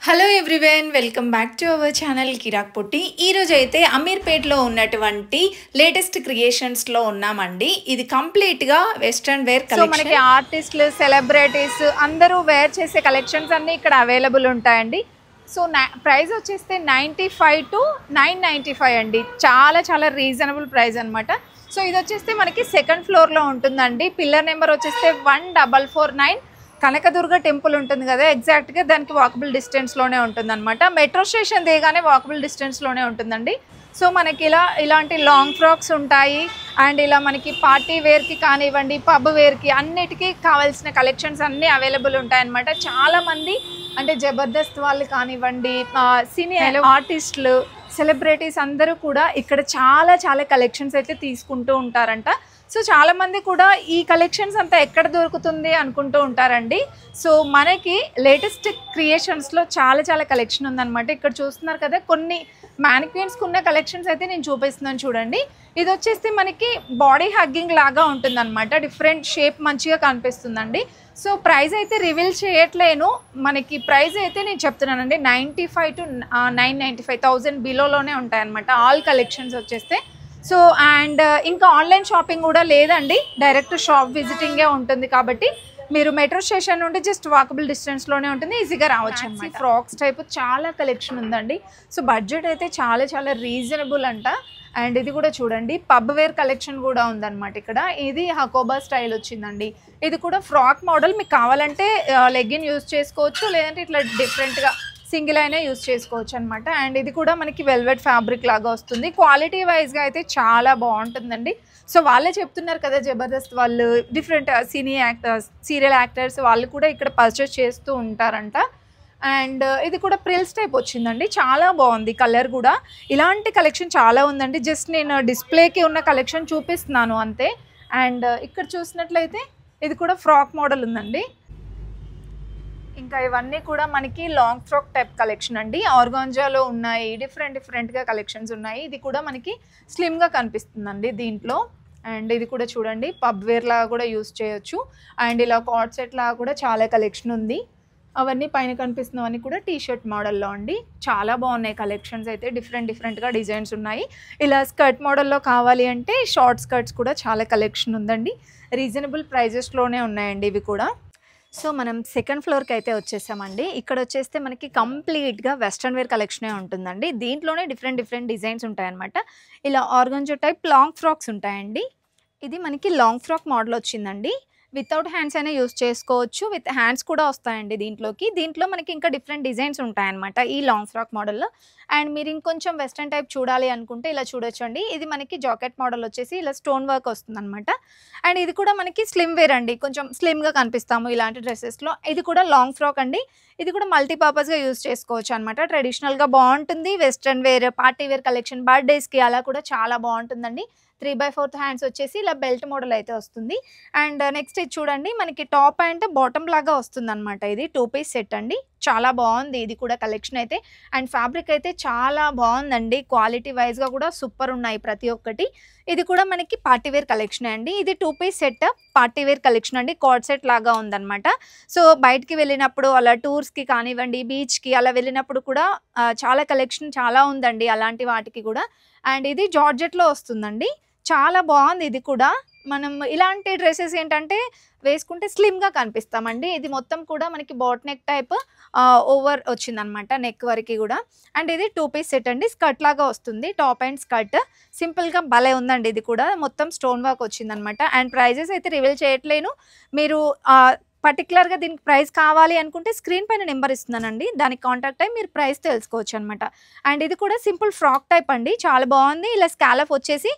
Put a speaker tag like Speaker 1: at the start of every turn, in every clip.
Speaker 1: Hello everyone, welcome back to our channel Kiraak Potti. ఈరోజు అయితే అమీర్పేట్లో ఉన్నటువంటి లేటెస్ట్ క్రియేషన్స్లో ఉన్నామండి. ఇది కంప్లీట్గా వెస్ట్రన్ వేర్
Speaker 2: సో మనకి ఆర్టిస్టులు సెలబ్రిటీస్ అందరూ వేర్ చేసే కలెక్షన్స్ అన్నీ ఇక్కడ అవైలబుల్ ఉంటాయండి. సో ప్రైస్ వచ్చేస్తే 95 to 995 అండి. చాలా చాలా రీజనబుల్ ప్రైస్ అనమాట. సో ఇది వచ్చేస్తే మనకి సెకండ్ ఫ్లోర్లో ఉంటుందండి. పిల్లర్ నెంబర్ వచ్చేస్తే 1449. కనకదుర్గ టెంపుల్ ఉంటుంది కదా, ఎగ్జాక్ట్గా దానికి వాకబుల్ డిస్టెన్స్లోనే ఉంటుంది అనమాట. మెట్రో స్టేషన్ దిగానే వాకబుల్ డిస్టెన్స్లోనే ఉంటుందండి. సో మనకి ఇలాంటి లాంగ్ ఫ్రాక్స్ ఉంటాయి. అండ్ ఇలా మనకి పార్టీ వేర్కి కానివ్వండి, పబ్ వేర్కి అన్నిటికీ కావాల్సిన కలెక్షన్స్ అన్నీ అవైలబుల్ ఉంటాయన్నమాట. చాలామంది అంటే జబర్దస్త్ వాళ్ళు కానివ్వండి, సినీ ఆర్టిస్టులు, సెలబ్రిటీస్ అందరూ కూడా ఇక్కడ చాలా చాలా కలెక్షన్స్ అయితే తీసుకుంటూ ఉంటారంట. సో చాలామంది కూడా ఈ కలెక్షన్స్ అంతా ఎక్కడ దొరుకుతుంది అనుకుంటూ ఉంటారండి. సో మనకి లేటెస్ట్ క్రియేషన్స్లో చాలా చాలా కలెక్షన్ ఉందన్నమాట. ఇక్కడ చూస్తున్నారు కదా, కొన్ని మ్యానిక్విన్స్కి ఉన్న కలెక్షన్స్ అయితే నేను చూపిస్తున్నాను చూడండి. ఇది వచ్చేసి మనకి బాడీ హగ్గింగ్ లాగా ఉంటుందన్నమాట. డిఫరెంట్ షేప్ మంచిగా కనిపిస్తుందండి. సో ప్రైస్ అయితే రివీల్ చేయట్లేను, మనకి ప్రైస్ అయితే నేను చెప్తున్నానండి. 95 to 995, 1000 బిలోలోనే ఉంటాయన్నమాట ఆల్ కలెక్షన్స్ వచ్చేస్తే. సో అండ్ ఇంకా ఆన్లైన్ షాపింగ్ కూడా లేదండి, డైరెక్ట్ షాప్ విజిటింగే ఉంటుంది. కాబట్టి మీరు మెట్రో స్టేషన్ నుండి జస్ట్ వాకబుల్ డిస్టెన్స్లోనే ఉంటుంది, ఈజీగా రావచ్చు అనమాట. ఫ్రాక్స్ టైప్ చాలా కలెక్షన్ ఉందండి. సో బడ్జెట్ అయితే చాలా చాలా రీజనబుల్ అంట. అండ్ ఇది కూడా చూడండి, పబ్ వేర్ కలెక్షన్ కూడా ఉందన్నమాట ఇక్కడ. ఇది హకోబా స్టైల్ వచ్చిందండి. ఇది కూడా ఫ్రాక్ మోడల్. మీకు కావాలంటే లెగ్గిన్ యూజ్ చేసుకోవచ్చు, లేదంటే ఇట్లా డిఫరెంట్గా సింగిల్ అయినా యూజ్ చేసుకోవచ్చు అనమాట. అండ్ ఇది కూడా మనకి వెల్వెట్ ఫ్యాబ్రిక్ లాగా వస్తుంది. క్వాలిటీ వైజ్గా అయితే చాలా బాగుంటుందండి. సో వాళ్ళే చెప్తున్నారు కదా, జబర్దస్త్ వాళ్ళు, డిఫరెంట్ సీరియల్ యాక్టర్స్ వాళ్ళు కూడా ఇక్కడ పర్చేస్ చేస్తూ ఉంటారంట. అండ్ ఇది కూడా ప్రిల్స్ టైప్ వచ్చిందండి, చాలా బాగుంది కలర్ కూడా. ఇలాంటి కలెక్షన్ చాలా ఉందండి. జస్ట్ నేను డిస్ప్లేకి ఉన్న కలెక్షన్ చూపిస్తున్నాను అంతే. అండ్ ఇక్కడ చూసినట్లయితే ఇది కూడా ఫ్రాక్ మోడల్ ఉందండి. ఇంకా ఇవన్నీ కూడా మనకి లాంగ్ ఫ్రాక్ టైప్ కలెక్షన్ అండి. ఆర్గాంజాలో ఉన్నాయి, డిఫరెంట్గా కలెక్షన్స్ ఉన్నాయి. ఇది కూడా మనకి స్లిమ్గా కనిపిస్తుందండి దీంట్లో. అండ్ ఇది కూడా చూడండి, పబ్ వేర్ లాగా కూడా యూస్ చేయొచ్చు. అండ్ ఇలా కార్డ్ సెట్ లాగా కూడా చాలా కలెక్షన్ ఉంది. అవన్నీ పైన కనిపిస్తున్నవన్నీ కూడా టీ షర్ట్ మోడల్లో అండి. చాలా బాగున్నాయి కలెక్షన్స్ అయితే, డిఫరెంట్గా డిజైన్స్ ఉన్నాయి. ఇలా స్కర్ట్ మోడల్లో కావాలి అంటే షార్ట్ స్కర్ట్స్ కూడా చాలా కలెక్షన్ ఉందండి. రీజనబుల్ ప్రైజెస్లోనే ఉన్నాయండి ఇవి కూడా. సో మనం సెకండ్ ఫ్లోర్కి అయితే వచ్చేసామండి. ఇక్కడ వచ్చేస్తే మనకి కంప్లీట్గా వెస్ట్రన్ వేర్ కలెక్షనే ఉంటుందండి. దీంట్లోనే డిఫరెంట్ డిజైన్స్ ఉంటాయన్నమాట. ఇలా ఆర్గంజో టైప్ లాంగ్ ఫ్రాక్స్ ఉంటాయండి. ఇది మనకి లాంగ్ ఫ్రాక్ మోడల్ వచ్చిందండి. వితౌట్ హ్యాండ్స్ అయినా యూస్ చేసుకోవచ్చు, విత్ హ్యాండ్స్ కూడా వస్తాయండి దీంట్లో మనకి ఇంకా డిఫరెంట్ డిజైన్స్ ఉంటాయన్నమాట ఈ లాంగ్ ఫ్రాక్ మోడల్లో. అండ్ మీరు ఇంకొంచెం వెస్ట్రన్ టైప్ చూడాలి అనుకుంటే ఇలా చూడొచ్చండి. ఇది మనకి జాకెట్ మోడల్ వచ్చేసి ఇలా స్టోన్ వర్క్ వస్తుందన్నమాట. అండ్ ఇది కూడా మనకి స్లిమ్ వేర్ అండి, కొంచెం స్లిమ్గా కనిపిస్తాము ఇలాంటి డ్రెస్సెస్లో. ఇది కూడా లాంగ్ ఫ్రాక్ అండి. ఇది కూడా మల్టీపర్పస్గా యూస్ చేసుకోవచ్చు అనమాట. ట్రెడిషనల్గా బాగుంటుంది, western wear, party wear collection, బర్త్డేస్కి అలా కూడా చాలా బాగుంటుందండి. 3/4 హ్యాండ్స్ వచ్చేసి ఇలా బెల్ట్ మోడల్ అయితే వస్తుంది. అండ్ నెక్స్ట్ ఇది చూడండి, మనకి టాప్ అండ్ బాటమ్ లాగా వస్తుంది అనమాట. ఇది 2 పీస్ సెట్ అండి. చాలా బాగుంది ఇది కూడా కలెక్షన్ అయితే. అండ్ ఫ్యాబ్రిక్ అయితే చాలా బాగుందండి, క్వాలిటీ వైజ్గా కూడా సూపర్ ఉన్నాయి ప్రతి ఒక్కటి. ఇది కూడా మనకి పార్టీ వేర్ కలెక్షన్ అండి. ఇది 2 piece set party wear collection అండి. కార్డ్ సెట్ లాగా ఉందన్నమాట. సో బయటికి వెళ్ళినప్పుడు అలా టూర్స్కి కానివ్వండి, బీచ్కి అలా వెళ్ళినప్పుడు కూడా చాలా కలెక్షన్ చాలా ఉందండి అలాంటి వాటికి కూడా. అండ్ ఇది జార్జెట్లో వస్తుందండి, చాలా బాగుంది ఇది కూడా. మనం ఇలాంటి డ్రెస్సెస్ ఏంటంటే వేసుకుంటే స్లిమ్గా కనిపిస్తామండి. ఇది మొత్తం కూడా మనకి బాట్ నెక్ టైప్ ఓవర్ వచ్చిందనమాట, నెక్ వరకు కూడా. అండ్ ఇది 2 పీస్ సెట్ అండి, స్కర్ట్ లాగా వస్తుంది, టాప్ అండ్ స్కర్ట్. సింపుల్గా భలే ఉందండి ఇది కూడా, మొత్తం స్టోన్ వర్క్ వచ్చిందనమాట. అండ్ ప్రైజెస్ అయితే రివీల్ చేయట్లేను, మీరు పర్టికులర్గా దీనికి ప్రైస్ కావాలి అనుకుంటే స్క్రీన్ పైన నెంబర్ ఇస్తున్నానండి, దానికి కాంటాక్ట్ అయ్యి మీరు ప్రైస్ తెలుసుకోవచ్చు అనమాట. అండ్ ఇది కూడా సింపుల్ ఫ్రాక్ టైప్ అండి, చాలా బాగుంది. ఇలా స్కాలఫ్ వచ్చేసి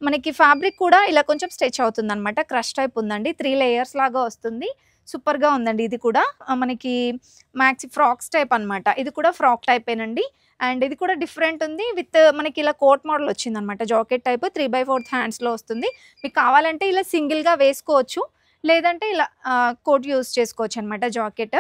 Speaker 2: మనకి ఫ్యాబ్రిక్ కూడా ఇలా కొంచెం స్ట్రెచ్ అవుతుంది అనమాట. క్రష్ టైప్ ఉందండి, 3 లేయర్స్ లాగా వస్తుంది. సూపర్గా ఉందండి ఇది కూడా. మనకి మ్యాక్సీ ఫ్రాక్స్ టైప్ అనమాట. ఇది కూడా ఫ్రాక్ టైపేనండి. అండ్ ఇది కూడా డిఫరెంట్ ఉంది, విత్ మనకి ఇలా కోట్ మోడల్ వచ్చిందనమాట. జాకెట్ టైప్ 3/4 హ్యాండ్స్లో వస్తుంది. మీకు కావాలంటే ఇలా సింగిల్గా వేసుకోవచ్చు, లేదంటే ఇలా కోట్ యూస్ చేసుకోవచ్చు అనమాట జాకెట్.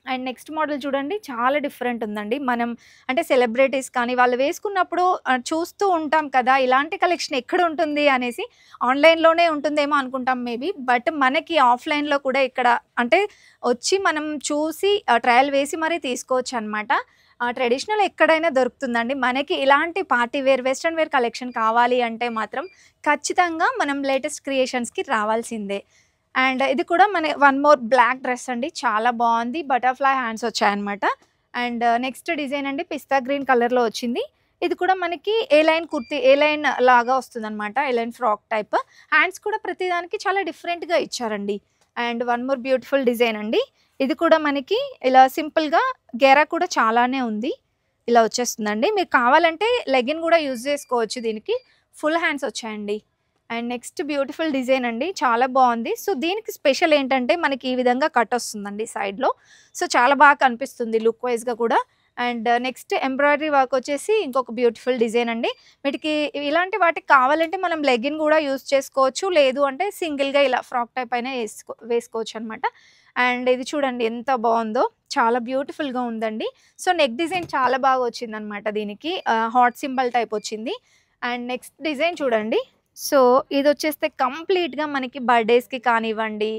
Speaker 2: అండ్ నెక్స్ట్ మోడల్ చూడండి చాలా డిఫరెంట్ ఉందండి. మనం అంటే సెలబ్రిటీస్ కానీ వాళ్ళు వేసుకున్నప్పుడు చూస్తూ ఉంటాం కదా! ఇలాంటి కలెక్షన్ ఎక్కడుంటుంది అనేసి. ఆన్‌లైన్‌లోనే ఉంటుందేమో అనుకుంటాం మేబీ. బట్ మనకి ఆఫ్‌లైన్‌లో కూడా ఇక్కడ అంటే వచ్చి మనం చూసి ట్రయల్ వేసి మరీ తీసుకోవచ్చనమాట. ట్రెడిషనల్ ఎక్కడైనా దొరుకుతుందండి. మనకి ఇలాంటి party wear, western wear collection కావాలి అంటే మాత్రం ఖచ్చితంగా మనం లేటెస్ట్ క్రియేషన్స్‌కి రావాల్సిందే. అండ్ ఇది కూడా మన వన్ మోర్ బ్లాక్ డ్రెస్ అండి. చాలా బావుంది. బటర్‌ఫ్లై హ్యాండ్స్ వచ్చాయన్నమాట. అండ్ నెక్స్ట్ డిజైన్ అండి పిస్తా గ్రీన్ కలర్‌లో వచ్చింది. ఇది కూడా మనకి ఏ లైన్ కుర్తీ, ఏ లైన్ లాగా వస్తుందన్నమాట. ఏ లైన్ ఫ్రాక్ టైప్. హ్యాండ్స్ కూడా ప్రతి దానికి చాలా డిఫరెంట్‌గా ఇచ్చారండి. And one more beautiful design అండి. ఇది కూడా మనకి ఇలా సింపుల్‌గా గేరా కూడా చాలానే ఉంది. ఇలా వచ్చేస్తుందండి. మీకు కావాలంటే లెగిన్ కూడా యూజ్ చేసుకోవచ్చు దీనికి. ఫుల్ హ్యాండ్స్ వచ్చాయండి. అండ్ నెక్స్ట్ బ్యూటిఫుల్ డిజైన్ అండి. చాలా బాగుంది. సో దీనికి స్పెషల్ ఏంటంటే మనకి ఈ విధంగా కట్ వస్తుందండి సైడ్‌లో. సో చాలా బాగా కనిపిస్తుంది లుక్ వైస్‌గా కూడా. అండ్ నెక్స్ట్ ఎంబ్రాయిడరీ వర్క్ వచ్చేసి ఇంకొక బ్యూటిఫుల్ డిజైన్ అండి. వీటికి ఇలాంటి వాటికి కావాలంటే మనం లెగిన్ కూడా యూజ్ చేసుకోవచ్చు. లేదు అంటే సింగిల్‌గా ఇలా ఫ్రాక్ టైప్ అయినా వేసుకోవచ్చు అనమాట. అండ్ ఇది చూడండి ఎంత బాగుందో. చాలా బ్యూటిఫుల్‌గా ఉందండి. సో నెక్ డిజైన్ చాలా బాగా వచ్చిందనమాట దీనికి. హార్ట్ సింబల్ టైప్ వచ్చింది. అండ్ నెక్స్ట్ డిజైన్ చూడండి. సో ఇదొచ్చేస్తే కంప్లీట్‌గా మనకి బర్త్‌డేస్‌కి కానివ్వండి,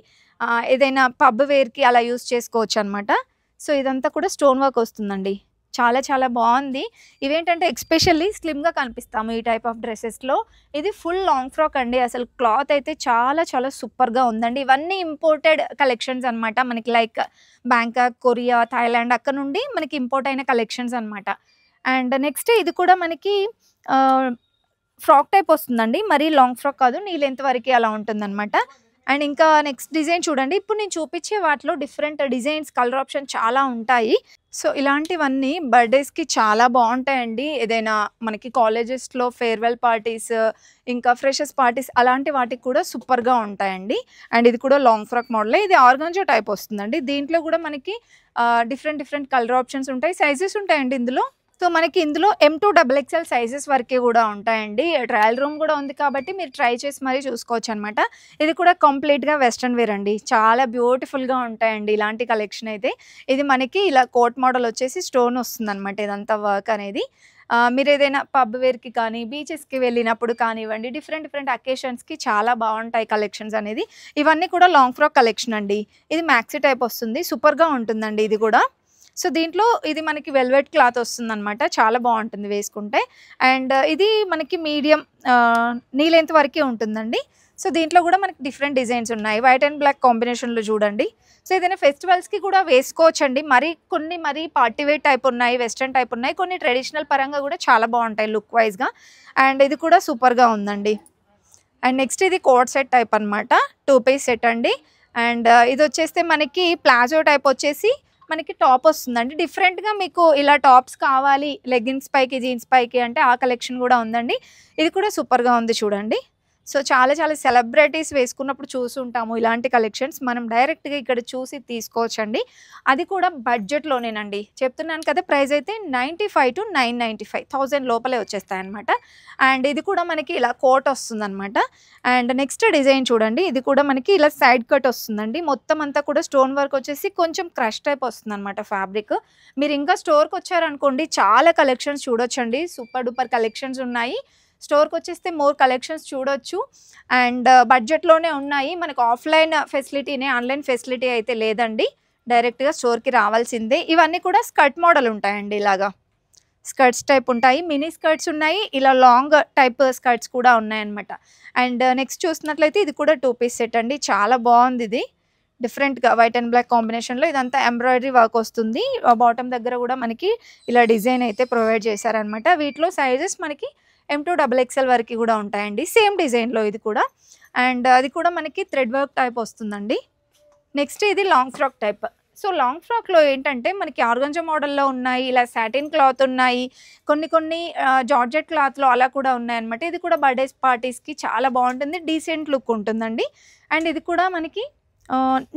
Speaker 2: ఏదైనా పబ్ వేర్‌కి అలా యూజ్ చేసుకోవచ్చనమాట. సో ఇదంతా కూడా స్టోన్ వర్క్ వస్తుందండి. చాలా చాలా బావుంది. ఇవేంటంటే ఎస్పెషల్లీ స్లిమ్‌గా కనిపిస్తాము ఈ టైప్ ఆఫ్ డ్రెసెస్‌లో. ఇది ఫుల్ లాంగ్ ఫ్రాక్ అండి. అసలు క్లాత్ అయితే చాలా చాలా సూపర్‌గా ఉందండి. ఇవన్నీ ఇంపోర్టెడ్ కలెక్షన్స్ అనమాట. మనకి లైక్ బ్యాంకాక్, కొరియా, థాయిలాండ్ అక్కడ నుండి మనకి ఇంపోర్ట్ అయిన కలెక్షన్స్ అనమాట. అండ్ నెక్స్ట్ ఇది కూడా మనకి ఆహ్ ఫ్రాక్ టైప్ వస్తుందండి. మరీ లాంగ్ ఫ్రాక్ కాదు. నీ లెంత్ వరకే అలా ఉంటుందనమాట. అండ్ ఇంకా నెక్స్ట్ డిజైన్ చూడండి. ఇప్పుడు నేను చూపించే వాటిలో డిఫరెంట్ డిజైన్స్, కలర్ ఆప్షన్ చాలా ఉంటాయి. సో ఇలాంటివన్నీ బర్త్‌డేస్‌కి చాలా బావుంటాయండి. ఏదైనా మనకి కాలేజెస్‌లో ఫేర్‌వెల్ పార్టీస్, ఇంకా ఫ్రెషర్స్ పార్టీస్ అలాంటి వాటికి కూడా సూపర్‌గా ఉంటాయండి. అండ్ ఇది కూడా లాంగ్ ఫ్రాక్ మోడలే. ఇది ఆర్గాంజా టైప్ వస్తుందండి. దీంట్లో కూడా మనకి డిఫరెంట్ డిఫరెంట్ కలర్ ఆప్షన్స్ ఉంటాయి. సైజెస్ ఉంటాయండి ఇందులో. సో మనకి ఇందులో M2 XXL సైజెస్ వరకే కూడా ఉంటాయండి. ట్రయల్ రూమ్ కూడా ఉంది కాబట్టి మీరు ట్రై చేసి మరీ చూసుకోవచ్చనమాట. ఇది కూడా కంప్లీట్‌గా వెస్టర్న్ వేర్ అండి. చాలా బ్యూటిఫుల్‌గా ఉంటాయండి ఇలాంటి కలెక్షన్ అయితే. ఇది మనకి ఇలా కోట్ మోడల్ వచ్చేసి స్టోన్ వస్తుందనమాట ఇదంతా వర్క్ అనేది. మీరేదైనా పబ్ వేర్‌కి కానీ, బీచెస్‌కి వెళ్ళినప్పుడు కానివ్వండి, డిఫరెంట్ డిఫరెంట్ అకేషన్స్‌కి చాలా బావుంటాయి కలెక్షన్స్ అనేది. ఇవన్నీ కూడా లాంగ్ ఫ్రాక్ కలెక్షన్ అండి. ఇది మ్యాక్సీ టైప్ వస్తుంది. సూపర్‌గా ఉంటుందండి ఇది కూడా. సో దీంట్లో ఇది మనకి వెల్వెట్ క్లాత్ వస్తుందనమాట. చాలా బావుంటుంది వేసుకుంటే. అండ్ ఇది మనకి మీడియం నీ లెంత్ వరకే ఉంటుందండి. సో దీంట్లో కూడా మనకి డిఫరెంట్ డిజైన్స్ ఉన్నాయి. వైట్ అండ్ బ్లాక్ కాంబినేషన్‌లో చూడండి. సో ఏదైనా ఫెస్టివల్స్‌కి కూడా వేసుకోవచ్చండి. కొన్ని పార్టీ వేర్ టైప్ ఉన్నాయి, వెస్టర్న్ టైప్ ఉన్నాయి. కొన్ని ట్రెడిషనల్ పరంగా కూడా చాలా బావుంటాయి లుక్ వైస్‌గా. అండ్ ఇది కూడా సూపర్‌గా ఉందండి. అండ్ నెక్స్ట్ ఇది కోట్ సెట్ టైప్ అనమాట. 2 పీస్ సెట్ అండి. అండ్ ఇదొచ్చేస్తే మనకి ప్లాజో టైప్ వచ్చేసి మనకి టాప్ వస్తుందండి. డిఫరెంట్‌గా మీకు ఇలా టాప్స్ కావాలి లెగ్గిన్స్ పైకి, జీన్స్ పైకి అంటే ఆ కలెక్షన్ కూడా ఉందండి. ఇది కూడా సూపర్‌గా ఉంది చూడండి. సో చాలా చాలా సెలబ్రిటీస్ వేసుకున్నప్పుడు చూసుంటాము ఇలాంటి కలెక్షన్స్. మనం డైరెక్ట్‌గా ఇక్కడ చూసి తీసుకోవచ్చండి. అది కూడా బడ్జెట్‌లోనేనండి. చెప్తున్నాను కదా ప్రైస్ అయితే 95-995 1000 లోపలే వచ్చేస్తాయన్నమాట. అండ్ ఇది కూడా మనకి ఇలా కోట్ వస్తుందన్నమాట. అండ్ నెక్స్ట్ డిజైన్ చూడండి. ఇది కూడా మనకి ఇలా సైడ్ కట్ వస్తుందండి. మొత్తం అంతా కూడా స్టోన్ వర్క్ వచ్చేసి కొంచెం క్రష్ టైప్ వస్తుందన్నమాట ఫ్యాబ్రిక్. మీరు ఇంకా స్టోర్‌కి వచ్చారనుకోండి చాలా కలెక్షన్స్ చూడొచ్చండి. సూపర్ డూపర్ కలెక్షన్స్ ఉన్నాయి. స్టోర్‌కి వచ్చేస్తే మోర్ కలెక్షన్స్ చూడొచ్చు. అండ్ బడ్జెట్‌లోనే ఉన్నాయి. మనకు ఆఫ్‌లైన్ ఫెసిలిటీనే, ఆన్‌లైన్ ఫెసిలిటీ అయితే లేదండి. డైరెక్ట్‌గా స్టోర్‌కి రావాల్సిందే. ఇవన్నీ కూడా స్కర్ట్ మోడల్ ఉంటాయండి ఇలాగా. స్కర్ట్స్ టైప్ ఉంటాయి. మినీ స్కర్ట్స్ ఉన్నాయి. ఇలా లాంగ్ టైప్ స్కర్ట్స్ కూడా ఉన్నాయన్నమాట. అండ్ నెక్స్ట్ చూస్తున్నట్లయితే ఇది కూడా 2 పీస్ సెట్ అండి. చాలా బాగుంది ఇది. డిఫరెంట్‌గా వైట్ అండ్ బ్లాక్ కాంబినేషన్‌లో ఇదంతా ఎంబ్రాయిడరీ వర్క్ వస్తుంది. బాటమ్ దగ్గర కూడా మనకి ఇలా డిజైన్ అయితే ప్రొవైడ్ చేశారనమాట. వీటిలో సైజెస్ మనకి M2 XXL వరకు కూడా ఉంటాయండి. సేమ్ డిజైన్‌లో ఇది కూడా. అండ్ అది కూడా మనకి థ్రెడ్ వర్క్ టైప్ వస్తుందండి. నెక్స్ట్ ఇది long frock type. So long ఫ్రాక్‌లో ఏంటంటే మనకి ఆర్గాంజా మోడల్‌లో ఉన్నాయి. ఇలా సాటిన్ క్లాత్ ఉన్నాయి. కొన్ని జార్జెట్ క్లాత్‌లో అలా కూడా ఉన్నాయన్నమాట. ఇది కూడా బర్త్‌డేస్ పార్టీస్‌కి చాలా బాగుంటుంది. డీసెంట్ లుక్ ఉంటుందండి. అండ్ ఇది కూడా మనకి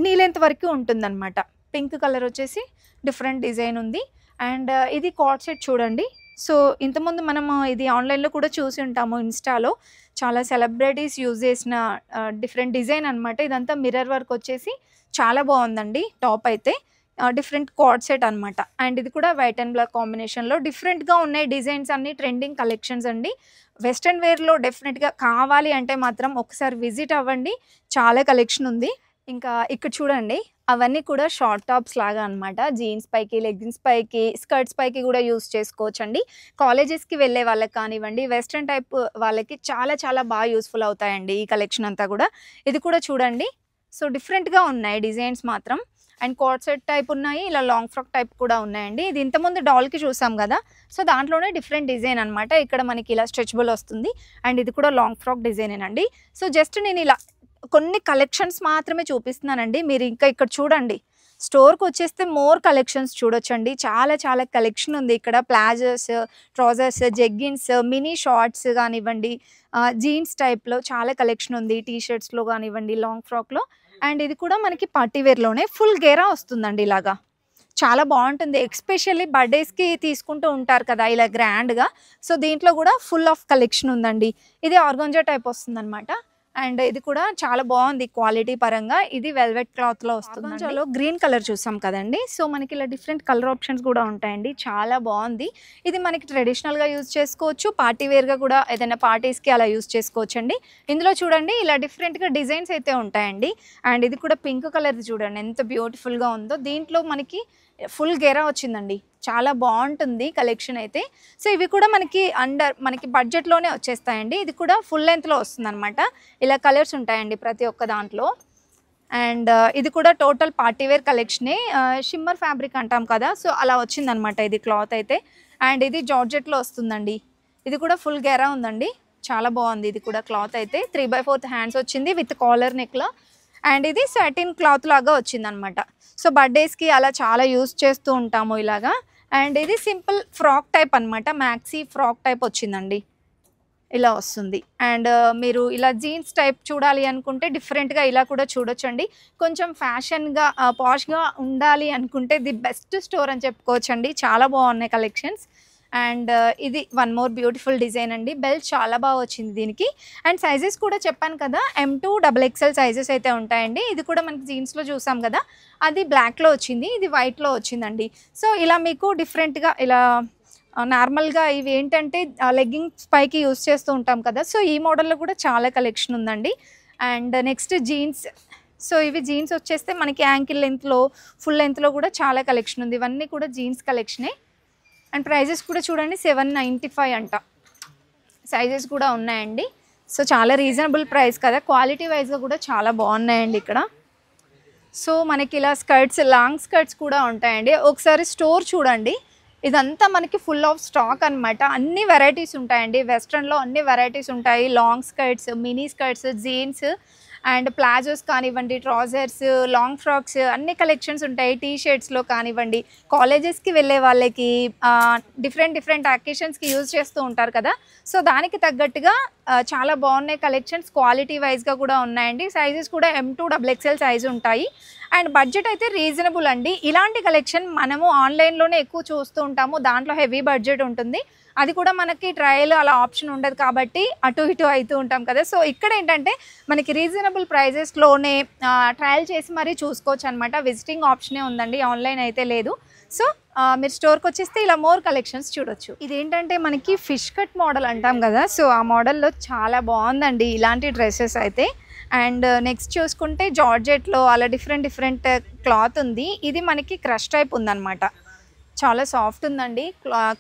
Speaker 2: నీ లెంత్ వరకు ఉంటుందన్నమాట. పింక్ కలర్ వచ్చేసి డిఫరెంట్ డిజైన్ ఉంది. అండ్ ఇది కార్డ్ సెట్ చూడండి. సో ఇంతకుముందు మనము ఇది ఆన్‌లైన్‌లో కూడా చూసి ఉంటాము ఇన్‌స్టాలో. చాలా సెలబ్రిటీస్ యూజ్ చేసిన డిఫరెంట్ డిజైన్ అనమాట. ఇదంతా మిర్రర్ వర్క్ వచ్చేసి చాలా బాగుందండి టాప్ అయితే. డిఫరెంట్ కార్డ్ సెట్ అనమాట. అండ్ ఇది కూడా వైట్ అండ్ బ్లాక్ కాంబినేషన్‌లో డిఫరెంట్‌గా ఉన్నాయి డిజైన్స్ అన్నీ ట్రెండింగ్ కలెక్షన్స్ అండి. వెస్టర్న్ వేర్‌లో డెఫినిట్‌గా కావాలి అంటే మాత్రం ఒకసారి విజిట్ అవ్వండి. చాలా కలెక్షన్ ఉంది. ఇంకా ఇక్కడ చూడండి అవన్నీ కూడా షార్ట్ టాప్స్ లాగా అనమాట. జీన్స్ పైకి, లెగ్గిన్స్ పైకి, స్కర్ట్స్ పైకి కూడా యూజ్ చేసుకోవచ్చండి. కాలేజెస్‌కి వెళ్ళే వాళ్ళకి కానివ్వండి, వెస్టర్న్ టైప్ వాళ్ళకి చాలా చాలా బాగా యూజ్‌ఫుల్ అవుతాయండి ఈ కలెక్షన్ అంతా కూడా. ఇది కూడా చూడండి. సో డిఫరెంట్‌గా ఉన్నాయి డిజైన్స్ మాత్రం. అండ్ కార్డ్ సెట్ టైప్ ఉన్నాయి, ఇలా లాంగ్ ఫ్రాక్ టైప్ కూడా ఉన్నాయండి. ఇది ఇంతకుముందు డాల్‌కి చూసాం కదా! సో దాంట్లోనే డిఫరెంట్ డిజైన్ అనమాట. ఇక్కడ మనకి ఇలా స్ట్రెచబుల్ వస్తుంది. అండ్ ఇది కూడా లాంగ్ ఫ్రాక్ డిజైనేనండి. సో జస్ట్ నేను ఇలా కొన్ని కలెక్షన్స్ మాత్రమే చూపిస్తున్నానండి. మీరు ఇంకా ఇక్కడ చూడండి. స్టోర్‌కి వచ్చేస్తే మోర్ కలెక్షన్స్ చూడొచ్చండి. చాలా చాలా కలెక్షన్ ఉంది ఇక్కడ. Palazzos, trousers, jeggings, mini shorts కానివ్వండి, జీన్స్ టైప్‌లో చాలా కలెక్షన్ ఉంది. టీ షర్ట్స్‌లో కానివ్వండి, లాంగ్ ఫ్రాక్‌లో. అండ్ ఇది కూడా మనకి పార్టీ వేర్‌లోనే ఫుల్ గేరా వస్తుందండి ఇలాగా. చాలా బాగుంటుంది. ఎస్పెషల్లీ బర్త్‌డేస్‌కి తీసుకుంటూ ఉంటారు కదా ఇలా గ్రాండ్‌గా. సో దీంట్లో కూడా ఫుల్ ఆఫ్ కలెక్షన్ ఉందండి. ఇది ఆర్గాంజా టైప్ వస్తుందన్నమాట. అండ్ ఇది కూడా చాలా బాగుంది క్వాలిటీ పరంగా. ఇది వెల్వెట్ క్లాత్‌లో వస్తుంది. ఆర్గాంజాలో గ్రీన్ కలర్ చూసాం కదండీ! సో మనకి ఇలా డిఫరెంట్ కలర్ ఆప్షన్స్ కూడా ఉంటాయండి. చాలా బాగుంది. ఇది మనకి ట్రెడిషనల్‌గా యూజ్ చేసుకోవచ్చు. పార్టీ వేర్‌గా కూడా ఏదైనా పార్టీస్‌కి అలా యూజ్ చేసుకోవచ్చండి. ఇందులో చూడండి ఇలా డిఫరెంట్‌గా డిజైన్స్ అయితే ఉంటాయండి. అండ్ ఇది కూడా పింక్ కలర్‌ది చూడండి ఎంత బ్యూటిఫుల్‌గా ఉందో. దీంట్లో మనకి ఫుల్ గెరా వచ్చిందండి. చాలా బాగుంటుంది కలెక్షన్ అయితే. సో ఇవి కూడా మనకి బడ్జెట్‌లోనే వచ్చేస్తాయండి. ఇది కూడా ఫుల్ లెంగ్త్‌లో వస్తుందన్నమాట. ఇలా కలర్స్ ఉంటాయండి ప్రతి ఒక్క దాంట్లో. అండ్ ఇది కూడా టోటల్ పార్టీ వేర్ కలెక్షనే. షిమ్మర్ ఫ్యాబ్రిక్ అంటాం కదా! సో అలా వచ్చిందనమాట ఇది క్లాత్ అయితే. అండ్ ఇది జార్జెట్‌లో వస్తుందండి. ఇది కూడా ఫుల్ గెరా ఉందండి. చాలా బాగుంది ఇది కూడా క్లాత్ అయితే. 3/4 హ్యాండ్స్ వచ్చింది విత్ కాలర్ నెక్‌లో. అండ్ ఇది సాటిన్ క్లాత్ లాగా వచ్చిందనమాట. సో బర్త్‌డేస్‌కి అలా చాలా యూజ్ చేస్తూ ఉంటాము ఇలాగా. అండ్ ఇది సింపుల్ ఫ్రాక్ టైప్ అనమాట. మ్యాక్సీ ఫ్రాక్ టైప్ వచ్చిందండి. ఇలా వస్తుంది. అండ్ మీరు ఇలా జీన్స్ టైప్ చూడాలి అనుకుంటే డిఫరెంట్‌గా ఇలా కూడా చూడొచ్చండి. కొంచెం ఫ్యాషన్‌గా పాష్‌గా ఉండాలి అనుకుంటే ది బెస్ట్ స్టోర్ అని చెప్పుకోవచ్చండి. చాలా బాగున్నాయి కలెక్షన్స్. అండ్ ఇది వన్ మోర్ బ్యూటిఫుల్ డిజైన్ అండి. బెల్ట్ చాలా బాగా వచ్చింది దీనికి. అండ్ సైజెస్ కూడా చెప్పాను కదా! M2 XXL సైజెస్ అయితే ఉంటాయండి. ఇది కూడా మనకి జీన్స్‌లో చూసాం కదా! అది బ్లాక్‌లో వచ్చింది. ఇది వైట్‌లో వచ్చిందండి. సో ఇలా మీకు డిఫరెంట్‌గా ఇలా నార్మల్‌గా ఇవి ఏంటంటే లెగ్గింగ్స్ పైకి యూజ్ చేస్తూ ఉంటాం కదా! సో ఈ మోడల్‌లో కూడా చాలా కలెక్షన్ ఉందండి. And next jeans. సో ఇవి జీన్స్ వచ్చేస్తే మనకి యాంకిల్ లెంగ్త్‌లో, ఫుల్ లెంగ్త్‌లో కూడా చాలా కలెక్షన్ ఉంది. ఇవన్నీ కూడా జీన్స్ కలెక్షనే. అండ్ ప్రైజెస్ కూడా చూడండి 795 అంట. సైజెస్ కూడా ఉన్నాయండి. సో చాలా రీజనబుల్ ప్రైస్ కదా! క్వాలిటీ వైజ్‌గా కూడా చాలా బాగున్నాయండి ఇక్కడ. సో మనకి ఇలా స్కర్ట్స్, లాంగ్ స్కర్ట్స్ కూడా ఉంటాయండి. ఒకసారి స్టోర్ చూడండి. ఇదంతా మనకి ఫుల్ ఆఫ్ స్టాక్ అనమాట. అన్ని వెరైటీస్ ఉంటాయండి. వెస్ట్రన్‌లో అన్ని వెరైటీస్ ఉంటాయి. Long skirts, mini skirts, jeans and palazzos కానివ్వండి, ట్రౌజర్స్, లాంగ్ ఫ్రాక్స్ అన్ని కలెక్షన్స్ ఉంటాయి. టీ షర్ట్స్‌లో కానివ్వండి, కాలేజెస్‌కి వెళ్ళే వాళ్ళకి డిఫరెంట్ అకేషన్స్‌కి యూజ్ చేస్తూ ఉంటారు కదా! సో దానికి తగ్గట్టుగా చాలా బాగున్నాయి కలెక్షన్స్. క్వాలిటీ వైజ్‌గా కూడా ఉన్నాయండి. సైజెస్ కూడా M2 XXL సైజ్ ఉంటాయి. అండ్ బడ్జెట్ అయితే రీజనబుల్ అండి. ఇలాంటి కలెక్షన్ మనము ఆన్లైన్‌లోనే ఎక్కువ చూస్తూ ఉంటాము. దాంట్లో హెవీ బడ్జెట్ ఉంటుంది. అది కూడా మనకి ట్రయల్ అలా ఆప్షన్ ఉండదు కాబట్టి అటు ఇటు అవుతూ ఉంటాం కదా! సో ఇక్కడ ఏంటంటే మనకి రీజనబుల్ ప్రైజెస్‌లోనే ట్రయల్ చేసి మరీ చూసుకోవచ్చు అనమాట. విజిటింగ్ ఆప్షనే ఉందండి. ఆన్లైన్ అయితే లేదు. సో మీరు స్టోర్‌కి వచ్చేస్తే ఇలా మోర్ కలెక్షన్స్ చూడొచ్చు. ఇదేంటంటే మనకి ఫిష్ కట్ మోడల్ అంటాం కదా! సో ఆ మోడల్‌లో చాలా బాగుందండి ఇలాంటి డ్రెస్సెస్ అయితే. అండ్ నెక్స్ట్ చూసుకుంటే జార్జెట్లో అలా డిఫరెంట్ క్లాత్ ఉంది. ఇది మనకి క్రష్ టైప్ ఉందన్నమాట. చాలా సాఫ్ట్ ఉందండి.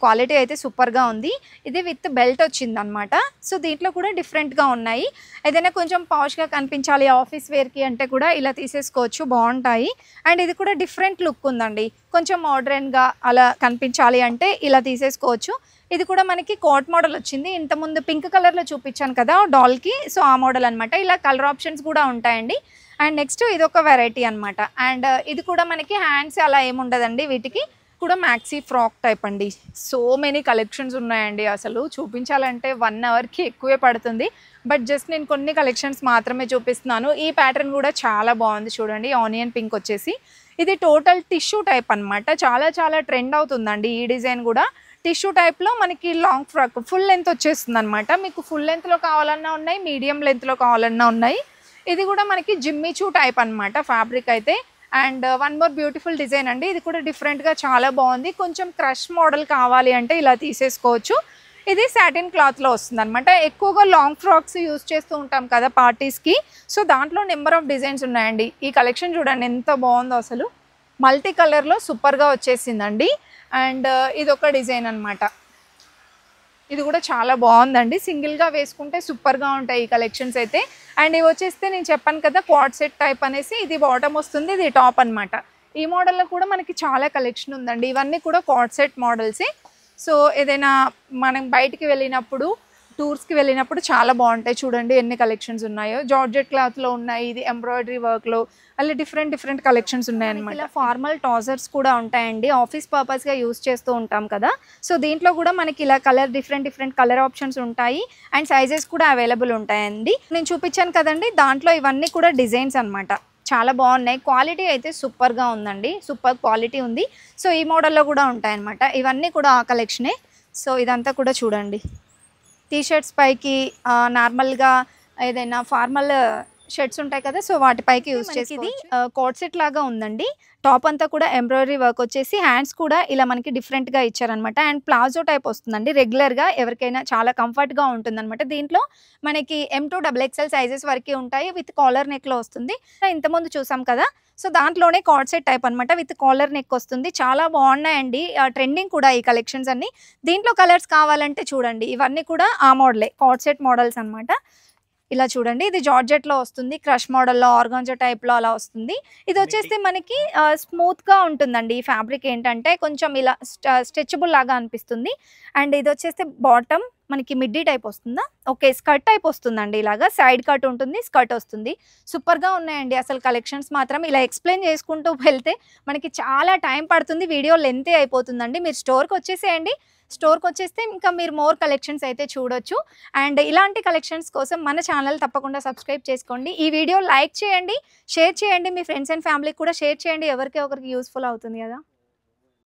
Speaker 2: క్వాలిటీ అయితే సూపర్‌గా ఉంది. ఇది విత్ బెల్ట్ వచ్చిందనమాట. సో దీంట్లో కూడా డిఫరెంట్‌గా ఉన్నాయి. ఏదైనా కొంచెం పాష్‌గా కనిపించాలి ఆఫీస్ వేర్‌కి అంటే కూడా ఇలా తీసేసుకోవచ్చు, బాగుంటాయి. అండ్ ఇది కూడా డిఫరెంట్ లుక్ ఉందండి. కొంచెం మోడ్రన్‌గా అలా కనిపించాలి అంటే ఇలా తీసేసుకోవచ్చు. ఇది కూడా మనకి కోట్ మోడల్ వచ్చింది. ఇంతకుముందు పింక్ కలర్‌లో చూపించాను కదా డాల్‌కి. సో ఆ మోడల్ అనమాట. ఇలా కలర్ ఆప్షన్స్ కూడా ఉంటాయండి. అండ్ నెక్స్ట్ ఇదొక వెరైటీ అనమాట. అండ్ ఇది కూడా మనకి హ్యాండ్స్ అలా ఏముండదండి వీటికి. కూడా మ్యాక్సీ ఫ్రాక్ టైప్ అండి. సో మెనీ కలెక్షన్స్ ఉన్నాయండి. అసలు చూపించాలంటే 1 అవర్‌కి ఎక్కువే పడుతుంది. బట్ జస్ట్ నేను కొన్ని కలెక్షన్స్ మాత్రమే చూపిస్తున్నాను. ఈ ప్యాటర్న్ కూడా చాలా బాగుంది చూడండి. ఆనియన్ పింక్ వచ్చేసి ఇది టోటల్ టిష్యూ టైప్ అనమాట. చాలా ట్రెండ్ అవుతుందండి ఈ డిజైన్ కూడా. టిష్యూ టైప్లో మనకి లాంగ్ ఫ్రాక్ ఫుల్ లెంత్ వచ్చేస్తుంది అనమాట. మీకు ఫుల్ లెంత్లో కావాలన్నా ఉన్నాయి, మీడియం లెంత్లో కావాలన్నా ఉన్నాయి. ఇది కూడా మనకి జిమ్మిచూ టైప్ అనమాట ఫ్యాబ్రిక్ అయితే. And one more beautiful design అండి, ఇది కూడా డిఫరెంట్గా చాలా బాగుంది. కొంచెం క్రష్ మోడల్ కావాలి అంటే ఇలా తీసేసుకోవచ్చు. ఇది సాటిన్ క్లాత్లో వస్తుంది అనమాట. ఎక్కువగా లాంగ్ ఫ్రాక్స్ యూజ్ చేస్తూ ఉంటాం కదా పార్టీస్కి, సో దాంట్లో నెంబర్ ఆఫ్ డిజైన్స్ ఉన్నాయండి. ఈ కలెక్షన్ చూడండి ఎంత బాగుందో, అసలు మల్టీ కలర్లో సూపర్గా వచ్చేసిందండి. అండ్ ఇది ఒక డిజైన్ అనమాట, ఇది కూడా చాలా బాగుందండి. సింగిల్గా వేసుకుంటే సూపర్గా ఉంటాయి ఈ కలెక్షన్స్ అయితే. అండ్ ఇవి వచ్చేస్తే నేను చెప్పాను కదా క్వాడ్ సెట్ టైప్ అనేసి, ఇది బాటమ్ వస్తుంది, ఇది టాప్ అనమాట. ఈ మోడల్లో కూడా మనకి చాలా కలెక్షన్ ఉందండి. ఇవన్నీ కూడా క్వాడ్ సెట్ మోడల్సే. సో ఏదైనా మనం బయటికి వెళ్ళినప్పుడు, టూర్స్కి వెళ్ళినప్పుడు చాలా బాగుంటాయి. చూడండి ఎన్ని కలెక్షన్స్ ఉన్నాయో. జార్జెట్ క్లాత్లో ఉన్నాయి, ఇది ఎంబ్రాయిడరీ వర్క్లో, అలా డిఫరెంట్ కలెక్షన్స్ ఉన్నాయన్నమాట. ఇలా ఫార్మల్ ట్రౌజర్స్ కూడా ఉంటాయండి, ఆఫీస్ పర్పస్గా యూస్ చేస్తూ ఉంటాం కదా. సో దీంట్లో కూడా మనకి ఇలా కలర్ డిఫరెంట్ కలర్ ఆప్షన్స్ ఉంటాయి అండ్ సైజెస్ కూడా అవైలబుల్ ఉంటాయండి. నేను చూపించాను కదండి, దాంట్లో ఇవన్నీ కూడా డిజైన్స్ అనమాట. చాలా బాగున్నాయి, క్వాలిటీ అయితే సూపర్గా ఉందండి, సూపర్ క్వాలిటీ ఉంది. సో ఈ మోడల్లో కూడా ఉంటాయన్నమాట. ఇవన్నీ కూడా ఆ కలెక్షనే. సో ఇదంతా కూడా చూడండి, టీషర్ట్స్ పైకి నార్మల్గా ఏదైనా ఫార్మల్ షర్ట్స్ ఉంటాయి కదా, సో వాటిపైకి యూజ్ చేసి ఇది కోట్ సెట్ లాగా ఉందండి. టాప్ అంతా కూడా ఎంబ్రాయిడరీ వర్క్ వచ్చేసి, హ్యాండ్స్ కూడా ఇలా మనకి డిఫరెంట్గా ఇచ్చారనమాట. అండ్ ప్లాజో టైప్ వస్తుందండి, రెగ్యులర్గా ఎవరికైనా చాలా కంఫర్ట్గా ఉంటుందన్నమాట. దీంట్లో మనకి M2 XXL సైజెస్ వరకు ఉంటాయి, విత్ కాలర్ నెక్లో వస్తుంది. ఇంతకుముందు చూసాం కదా, సో దాంట్లోనే కార్డ్ సెట్ టైప్ అనమాట, విత్ కాలర్ నెక్ వస్తుంది. చాలా బాగున్నాయండి, ట్రెండింగ్ కూడా ఈ కలెక్షన్స్ అన్ని. దీంట్లో కలర్స్ కావాలంటే చూడండి, ఇవన్నీ కూడా ఆ మోడలే, కార్డ్ సెట్ మోడల్స్ అనమాట. ఇలా చూడండి, ఇది జార్జెట్లో వస్తుంది, క్రష్ మోడల్లో, ఆర్గాంజా టైప్లో అలా వస్తుంది. ఇది వచ్చేస్తే మనకి స్మూత్గా ఉంటుందండి. ఈ ఫ్యాబ్రిక్ ఏంటంటే కొంచెం ఇలా స్ట్రెచబుల్ లాగా అనిపిస్తుంది. అండ్ ఇది వచ్చేస్తే బాటమ్ మనకి మిడ్డీ టైప్ వస్తుందా, ఓకే స్కర్ట్ టైప్ వస్తుందండి. ఇలాగా సైడ్ కట్ ఉంటుంది, స్కర్ట్ వస్తుంది. సూపర్గా ఉన్నాయండి అసలు కలెక్షన్స్ మాత్రం. ఇలా ఎక్స్ప్లెయిన్ చేసుకుంటూ వెళ్తే మనకి చాలా టైం పడుతుంది, వీడియో లెంతీ అయిపోతుందండి. మీరు స్టోర్కి వచ్చేసేయండి, స్టోర్కి వచ్చేస్తే ఇంకా మీరు మోర్ కలెక్షన్స్ అయితే చూడొచ్చు. అండ్ ఇలాంటి కలెక్షన్స్ కోసం మన ఛానల్ తప్పకుండా సబ్స్క్రైబ్ చేసుకోండి. ఈ వీడియో లైక్ చేయండి, షేర్ చేయండి, మీ ఫ్రెండ్స్ అండ్ ఫ్యామిలీకి కూడా షేర్ చేయండి, ఎవరికి ఒకరికి యూస్ఫుల్ అవుతుంది కదా.